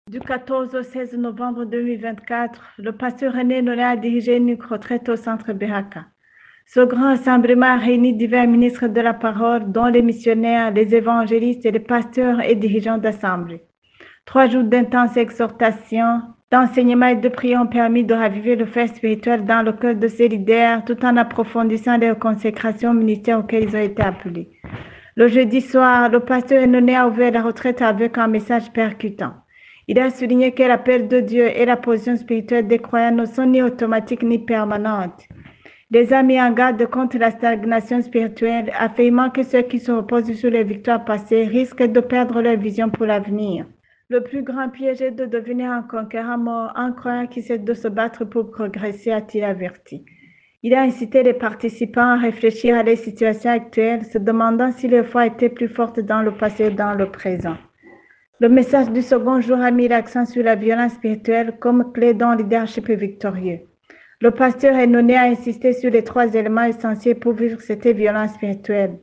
Du 14 au 16 novembre 2024, le pasteur René Noné a dirigé une retraite au centre Beraka. Ce grand rassemblement a réuni divers ministres de la parole, dont les missionnaires, les évangélistes et les pasteurs et dirigeants d'assemblée. 3 jours d'intenses exhortations, d'enseignements et de prières ont permis de raviver le feu spirituel dans le cœur de ces leaders, tout en approfondissant les consécrations au ministère auquel ils ont été appelés. Le jeudi soir, le pasteur Noné a ouvert la retraite avec un message percutant. Il a souligné que l'appel de Dieu et la position spirituelle des croyants ne sont ni automatiques ni permanentes. Les a mis en garde contre la stagnation spirituelle, affirmant que ceux qui se reposent sur les victoires passées risquent de perdre leur vision pour l'avenir. Le plus grand piège est de devenir un conquérant mort, un croyant qui cesse de se battre pour progresser, a-t-il averti. Il a incité les participants à réfléchir à les situations actuelles, se demandant si leur foi était plus forte dans le passé ou dans le présent. Le message du second jour a mis l'accent sur la violence spirituelle comme clé d'un leadership victorieux. Le pasteur Noné a insisté sur les 3 éléments essentiels pour vivre cette violence spirituelle.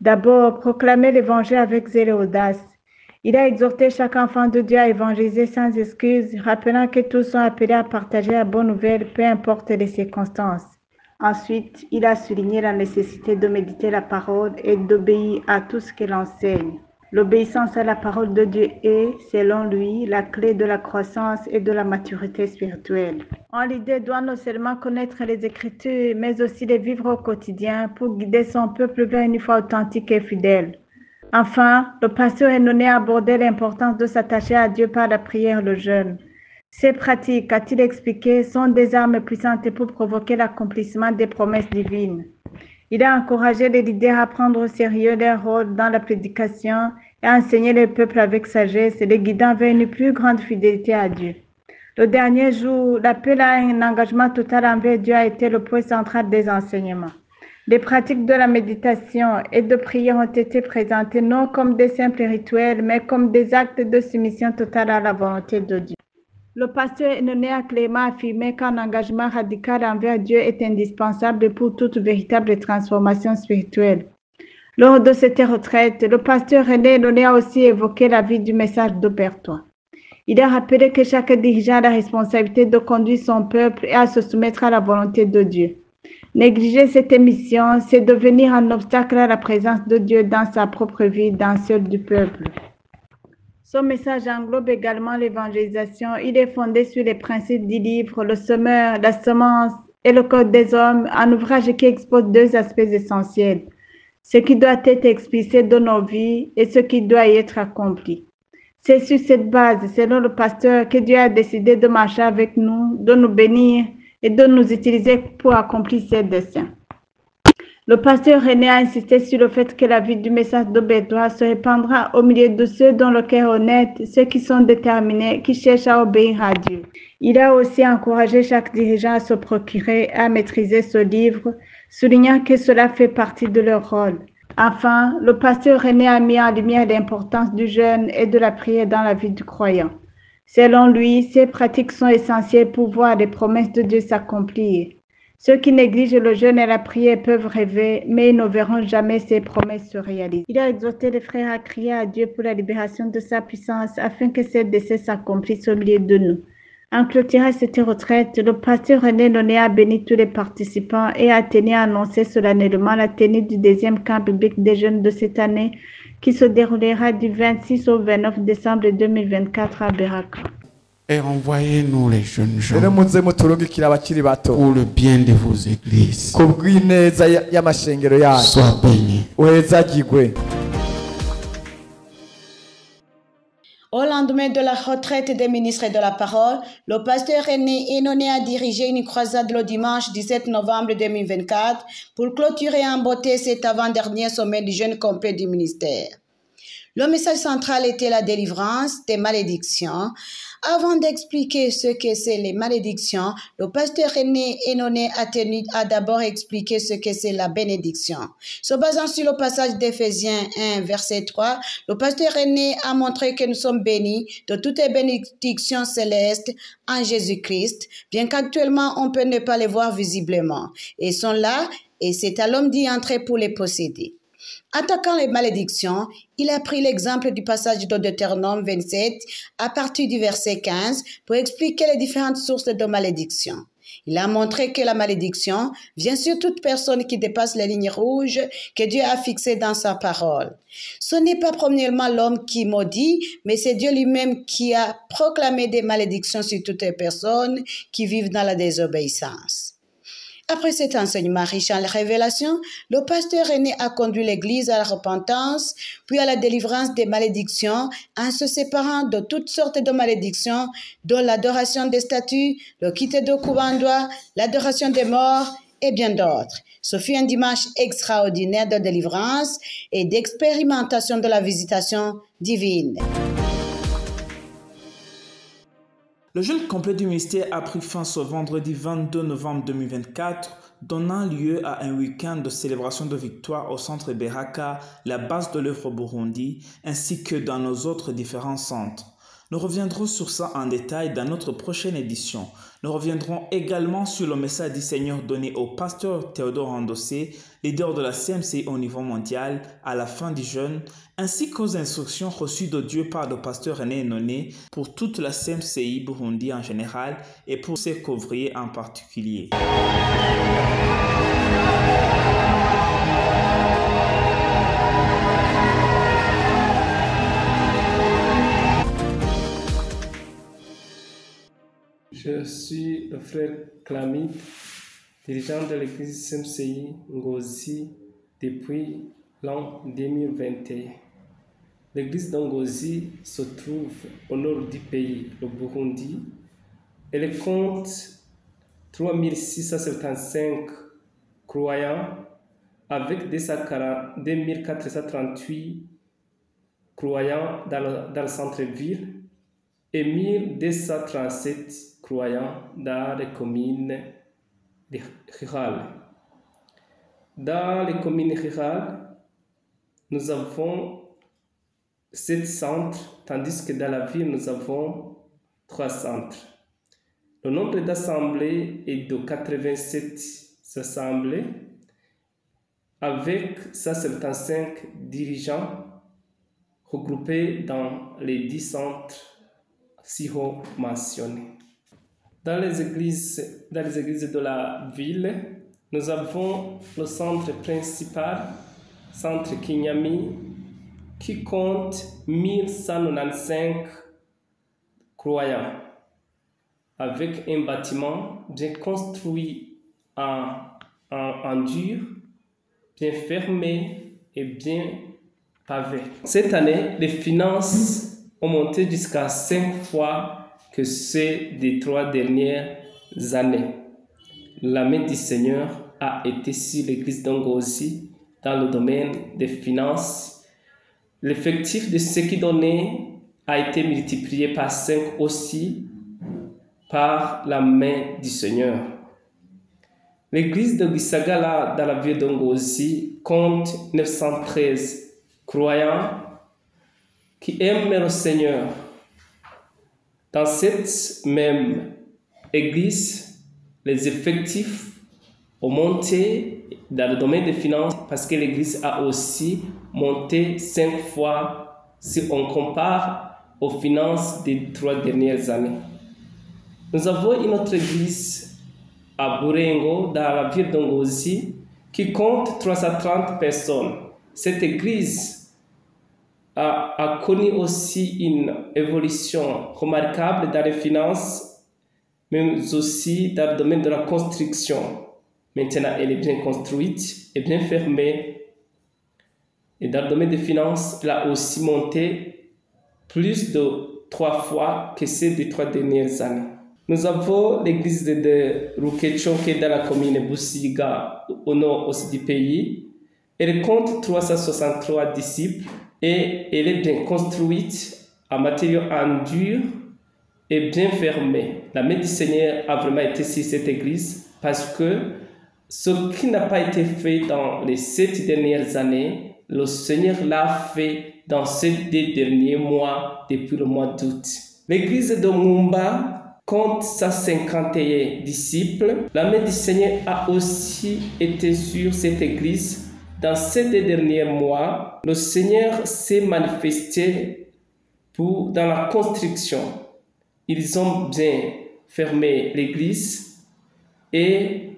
D'abord, proclamer l'évangile avec zèle et audace. Il a exhorté chaque enfant de Dieu à évangéliser sans excuse, rappelant que tous sont appelés à partager la bonne nouvelle, peu importe les circonstances. Ensuite, il a souligné la nécessité de méditer la parole et d'obéir à tout ce qu'elle enseigne. L'obéissance à la parole de Dieu est, selon lui, la clé de la croissance et de la maturité spirituelle. Un leader doit non seulement connaître les Écritures, mais aussi les vivre au quotidien pour guider son peuple vers une foi authentique et fidèle. Enfin, le pasteur Noné a abordé l'importance de s'attacher à Dieu par la prière et le jeûne. Ces pratiques, a-t-il expliqué, sont des armes puissantes pour provoquer l'accomplissement des promesses divines. Il a encouragé les leaders à prendre au sérieux leur rôle dans la prédication et à enseigner le peuple avec sagesse, les guidant vers une plus grande fidélité à Dieu. Le dernier jour, l'appel à un engagement total envers Dieu a été le point central des enseignements. Les pratiques de la méditation et de prière ont été présentées non comme des simples rituels, mais comme des actes de soumission totale à la volonté de Dieu. Le pasteur Noné a clairement affirmé qu'un engagement radical envers Dieu est indispensable pour toute véritable transformation spirituelle. Lors de cette retraite, le pasteur René Noné a aussi évoqué la vie du message d'Obertois. Il a rappelé que chaque dirigeant a la responsabilité de conduire son peuple et à se soumettre à la volonté de Dieu. Négliger cette mission, c'est devenir un obstacle à la présence de Dieu dans sa propre vie, dans celle du peuple. Son message englobe également l'évangélisation. Il est fondé sur les principes du livre, le semeur, la semence et le code des hommes, un ouvrage qui expose 2 aspects essentiels. Ce qui doit être explicité de nos vies et ce qui doit y être accompli. C'est sur cette base, selon le pasteur, que Dieu a décidé de marcher avec nous, de nous bénir et de nous utiliser pour accomplir ses desseins. Le pasteur René a insisté sur le fait que la vie du message d'Obertois se répandra au milieu de ceux dont le cœur est honnête, ceux qui sont déterminés, qui cherchent à obéir à Dieu. Il a aussi encouragé chaque dirigeant à se procurer et à maîtriser ce livre, soulignant que cela fait partie de leur rôle. Enfin, le pasteur René a mis en lumière l'importance du jeûne et de la prière dans la vie du croyant. Selon lui, ces pratiques sont essentielles pour voir les promesses de Dieu s'accomplir. Ceux qui négligent le jeûne et la prière peuvent rêver, mais ils ne verront jamais ces promesses se réaliser. Il a exhorté les frères à crier à Dieu pour la libération de sa puissance afin que ses desseins s'accomplissent au milieu de nous. En clôturant cette retraite, le pasteur René Noné a béni tous les participants et a tenu à annoncer solennellement la tenue du 2e camp biblique des jeunes de cette année qui se déroulera du 26 au 29 décembre 2024 à Beraka. Et envoyez-nous les jeunes gens rero muze muturungikira abakiri bato pour le bien de vos églises. ku bw'ineza y'amashengero yanyu. Sois béni. Uhezagirwe. Au lendemain de la retraite des ministres de la parole, le pasteur René Noné a dirigé une croisade le dimanche 17 novembre 2024 pour clôturer en beauté cet avant-dernier sommet du jeûne complet du ministère. Le message central était la délivrance des malédictions. Avant d'expliquer ce que c'est les malédictions, le pasteur René Noné a tenu à d'abord expliquer ce que c'est la bénédiction. Se basant sur le passage d'Éphésiens 1, verset 3, le pasteur René a montré que nous sommes bénis de toutes les bénédictions célestes en Jésus-Christ, bien qu'actuellement on peut ne pas les voir visiblement. Ils sont là et c'est à l'homme d'y entrer pour les posséder. Attaquant les malédictions, il a pris l'exemple du passage de Deutéronome 27 à partir du verset 15 pour expliquer les différentes sources de malédiction. Il a montré que la malédiction vient sur toute personne qui dépasse les lignes rouges que Dieu a fixées dans sa parole. Ce n'est pas premièrement l'homme qui maudit, mais c'est Dieu lui-même qui a proclamé des malédictions sur toutes les personnes qui vivent dans la désobéissance. Après cet enseignement riche en révélations, le pasteur René a conduit l'Église à la repentance, puis à la délivrance des malédictions, en se séparant de toutes sortes de malédictions, dont l'adoration des statues, le quitte de coubandois, l'adoration des morts et bien d'autres. Ce fut un dimanche extraordinaire de délivrance et d'expérimentation de la visitation divine. Le jeûne complet du ministère a pris fin ce vendredi 22 novembre 2024, donnant lieu à un week-end de célébration de victoire au centre Beraka, la base de l'œuvre Burundi, ainsi que dans nos autres différents centres. Nous reviendrons sur ça en détail dans notre prochaine édition. Nous reviendrons également sur le message du Seigneur donné au pasteur Théodore Andossé, leader de la CMCI au niveau mondial, à la fin du jeûne, ainsi qu'aux instructions reçues de Dieu par le pasteur René Enoné pour toute la CMCI Burundi en général et pour ses couvriers en particulier. Je suis le frère Clamide, dirigeant de l'église CMCI Ngozi depuis l'an 2021. L'église d'Ngozi se trouve au nord du pays, le Burundi. Elle compte 3675 croyants avec 2438 croyants dans le centre-ville et 1237 croyants dans les communes rurales. Dans les communes rurales, nous avons 7 centres, tandis que dans la ville, nous avons 3 centres. Le nombre d'assemblées est de 87 assemblées, avec 175 dirigeants regroupés dans les 10 centres ci-haut mentionnés. Dans les églises de la ville, nous avons le centre principal, centre Kinyami, qui compte 1195 croyants, avec un bâtiment bien construit en dur, bien fermé et bien pavé. Cette année, les finances ont monté jusqu'à 5 fois que ceux des 3 dernières années. La main du Seigneur a été sur l'église d'Ngozi dans le domaine des finances. L'effectif de ce qui donnait a été multiplié par 5 aussi par la main du Seigneur. L'église de Gisagala dans la ville d'Ngozi compte 913 croyants qui aiment le Seigneur. Dans cette même église, les effectifs ont monté dans le domaine des finances parce que l'église a aussi monté 5 fois si on compare aux finances des 3 dernières années. Nous avons une autre église à Burengo, dans la ville d'Ngozi, qui compte 330 personnes. Cette église a connu aussi une évolution remarquable dans les finances, mais aussi dans le domaine de la construction. Maintenant, elle est bien construite et bien fermée. Et dans le domaine des finances, elle a aussi monté plus de 3 fois que celle des 3 dernières années. Nous avons l'église de Rukecho qui est dans la commune Busiga, au nord aussi du pays. Elle compte 363 disciples. Et elle est bien construite en matériaux en dur et bien fermée. La main du Seigneur a vraiment été sur cette église parce que ce qui n'a pas été fait dans les 7 dernières années, le Seigneur l'a fait dans ces 2 derniers mois depuis le mois d'août. L'église de Mumba compte 151 disciples. La main du Seigneur a aussi été sur cette église dans ces 2 derniers mois, le Seigneur s'est manifesté dans la construction. Ils ont bien fermé l'église et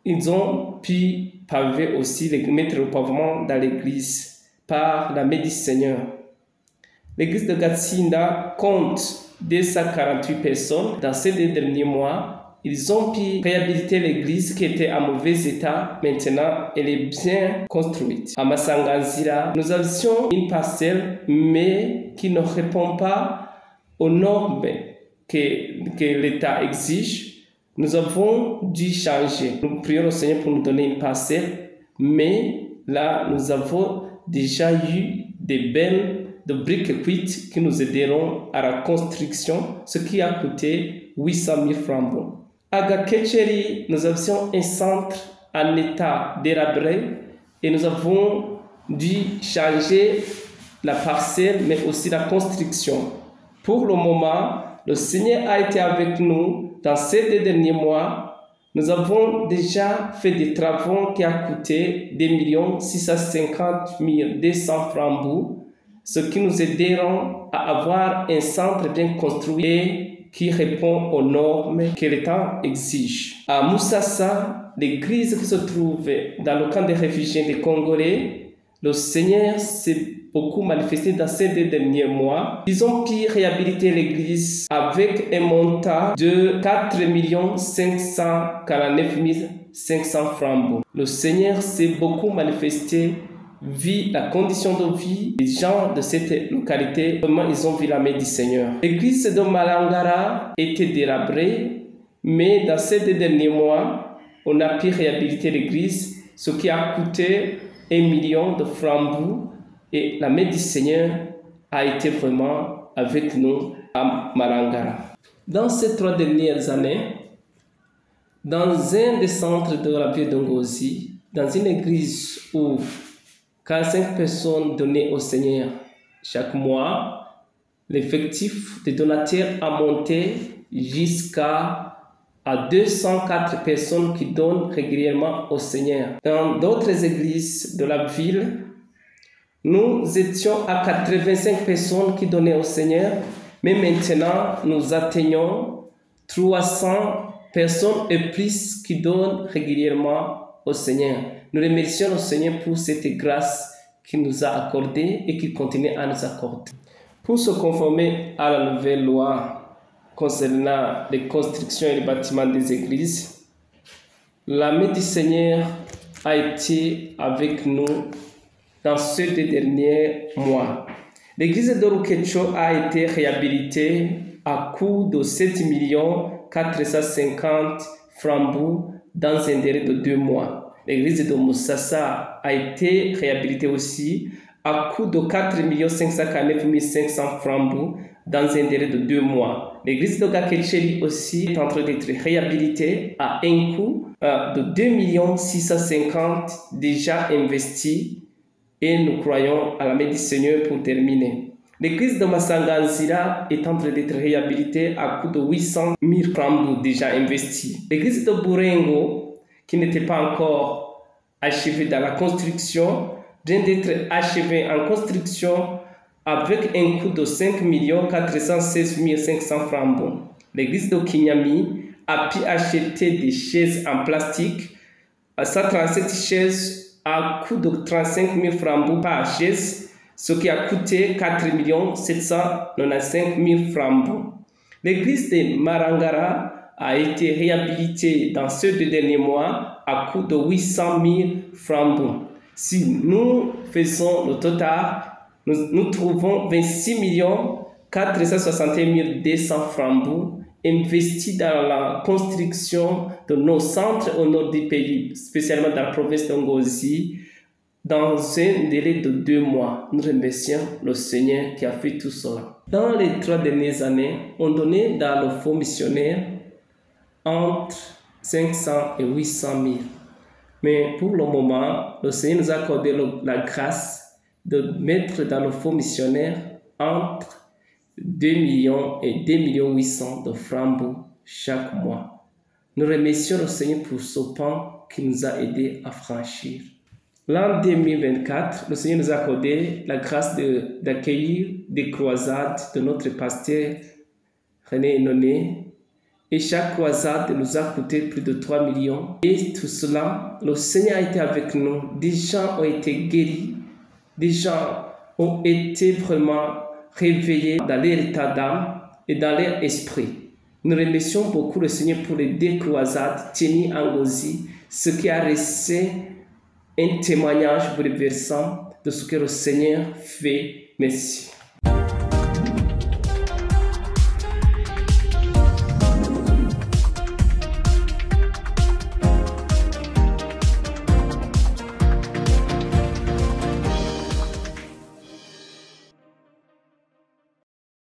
ils ont pu paver aussi, mettre le pavement dans l'église par la main du Seigneur. L'église de Gatsinda compte 248 personnes. Dans ces 2 derniers mois, ils ont pu réhabiliter l'église qui était en mauvais état. Maintenant, elle est bien construite. À Masanganzira, nous avions une parcelle, mais qui ne répond pas aux normes que l'État exige. Nous avons dû changer. Nous prions le Seigneur pour nous donner une parcelle, mais là, nous avons déjà eu des belles de briques cuites qui nous aideront à la construction, ce qui a coûté 800 000 francs. À Gakecheri, nous avions un centre en état délabré et nous avons dû changer la parcelle, mais aussi la construction. Pour le moment, le Seigneur a été avec nous dans ces 2 derniers mois. Nous avons déjà fait des travaux qui ont coûté 2 650 200 francs, ce qui nous aideront à avoir un centre bien construit et qui répond aux normes que l'État exige. À Moussassa, l'église qui se trouve dans le camp des réfugiés des Congolais, le Seigneur s'est beaucoup manifesté dans ces 2 derniers mois. Ils ont pu réhabiliter l'église avec un montant de 4 549 500 francs. Le Seigneur s'est beaucoup manifesté, vu la condition de vie des gens de cette localité, comment ils ont vu la main du Seigneur. L'église de Malangara était délabrée, mais dans ces 2 derniers mois, on a pu réhabiliter l'église, ce qui a coûté 1 million de francs. Et la main du Seigneur a été vraiment avec nous à Malangara. Dans ces 3 dernières années, dans un des centres de la ville de Ngozi, dans une église où 45 personnes données au Seigneur chaque mois, l'effectif des donateurs a monté jusqu'à 204 personnes qui donnent régulièrement au Seigneur. Dans d'autres églises de la ville, nous étions à 85 personnes qui donnaient au Seigneur, mais maintenant nous atteignons 300 personnes et plus qui donnent régulièrement au Seigneur. Nous remercions le Seigneur pour cette grâce qu'il nous a accordée et qu'il continue à nous accorder. Pour se conformer à la nouvelle loi concernant les constructions et les bâtiments des églises, la main du Seigneur a été avec nous dans ces 2 derniers mois. L'église de Rukecho a été réhabilitée à coût de 7 450 francs dans un délai de 2 mois. L'église de Moussassa a été réhabilitée aussi à coût de 4 549 500 francs dans un délai de 2 mois. L'église de Gakecheri aussi est en train d'être réhabilitée à un coût de 2 650 déjà investis et nous croyons à la main du Seigneur pour terminer. L'église de Masanganzira est en train d'être réhabilitée à coût de 800 000 francs déjà investis. L'église de Burengo, qui n'était pas encore achevée dans la construction, vient d'être achevée en construction avec un coût de 5 416 500 francs. L'église de Kinyami a pu acheter des chaises en plastique, 137 chaises à coût de 35 000 francs par chaise, ce qui a coûté 4 795 000 francs. L'église de Marangara a été réhabilitée dans ces 2 derniers mois à coût de 800 000 francs. Si nous faisons le total, nous trouvons 26 461 200 francs investis dans la construction de nos centres au nord du pays, spécialement dans la province de Ngozi, dans un délai de 2 mois. Nous remercions le Seigneur qui a fait tout cela. Dans les 3 dernières années, on donnait dans le fonds missionnaire entre 500 et 800 000. Mais pour le moment, le Seigneur nous a accordé la grâce de mettre dans le fonds missionnaire entre 2 millions et 2 800 000 de francs chaque mois. Nous remercions le Seigneur pour ce pan qui nous a aidés à franchir. L'an 2024, le Seigneur nous a accordé la grâce d'accueillir des croisades de notre pasteur René Enoné. Et chaque croisade nous a coûté plus de 3 millions. Et tout cela, le Seigneur a été avec nous. Des gens ont été guéris. Des gens ont été vraiment réveillés dans leur état d'âme et dans leur esprit. Nous remercions beaucoup le Seigneur pour les 2 croisades, Tieni Angozi, ce qui a resté un témoignage bouleversant de ce que le Seigneur fait. Merci.